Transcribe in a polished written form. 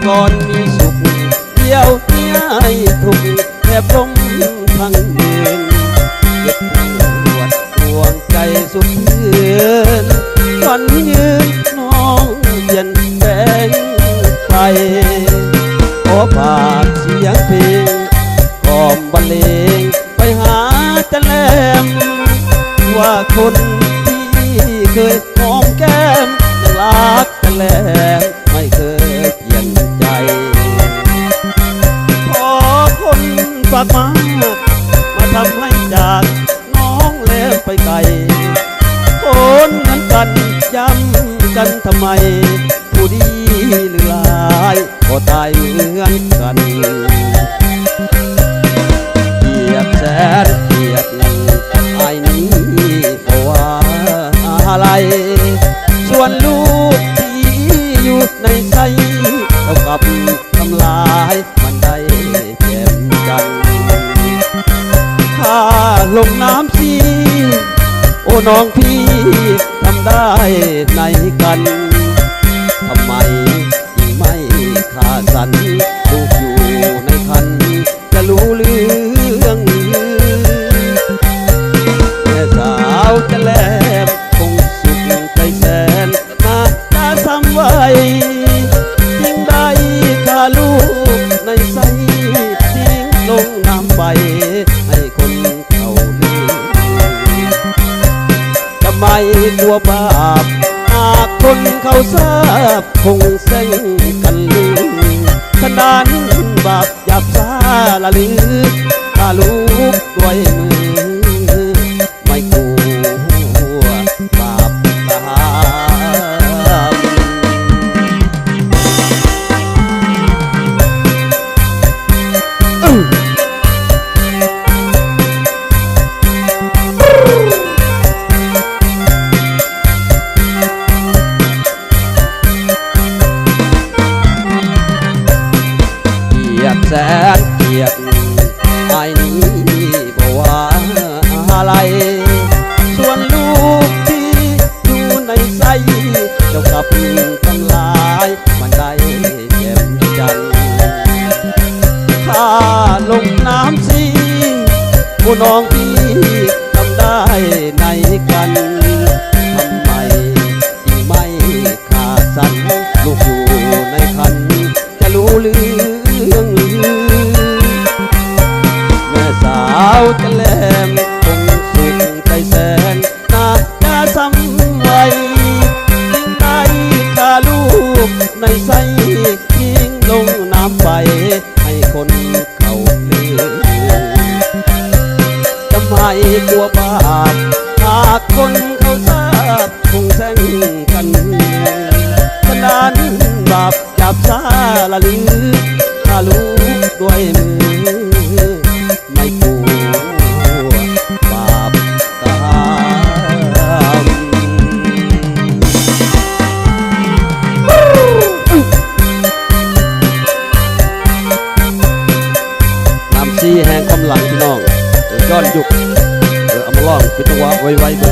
ก่อนมีสุขเดียวนี้ให้ทุกแทบล้มทั้งยืนเจ็บปวดห่วงใจสุดเยืนก่อนยืนน้องเย็นแบงไปขอฝากเสียงเพลงกล่อมบรรเลงไปหาจันแหลมว่าคนที่เคยหอมแก้มยังรักจันแหลมไม่เคยเปลี่ยนใจพอคนฝากมาทำให้จากน้องแล้วไปไกลคนนั้นกันย้ำกันทำไมผู้ดีหรือลายก็ตายเหมือนกันเกียดแสนเกียดไอ้นี้ก็ว่าอะไรส่วนลูกที่อยู่ในใจเท่ากับทำลายมันได้แจ่มจันถ้าลงน้ำสีโอ้น้องพี่ทำได้ในกันทำไมยิ่งไม่ขาดสันลูกอยู่ในคันจะรู้เรื่องแม่สาวจะแลมคงสุขใจแสนน่าจะซ้ำไว้ยิ่งได้ฆ่าลูกในไส้ทิ้งลงน้ำไปให้คนเขาลืมทำไมกลัวบาปหากคนเขาทราบคงเส้นกันลืมขนาดบาปหยาบซาละลือถ้าลูกด้วยมือไม่กลัวบาปตามแสนเกียดไอ้นี้บอกว่าอะไรส่วนลูกที่อยู่ในไส้เจ้ากับทำลายมันได้เจ็บจันถ้าลงน้ำสิผู้น้องพี่ทำได้ในกันทำไมยิ่งไม่ขาดสันลูกอยู่ในคันจะรู้เรื่องแม่สาวจะแลมคงสุขใจแสนน่าจะซ้ำไว้ยิ่งได้ฆ่าลูกในไส้ทิ้งลงน้ำไปให้คนเขาลืมทำไมกลัวบาปหากคนเขาทราบคงแซงกันฉะนั้นบาปหยาบซาละลือถ้าลูกด้วยมือไม่กลัวบาปกรรมน้ำซีแห่งความหลังพี่น้องย้อนยุคเอามาลองเป็นจังหวะไวๆเบอ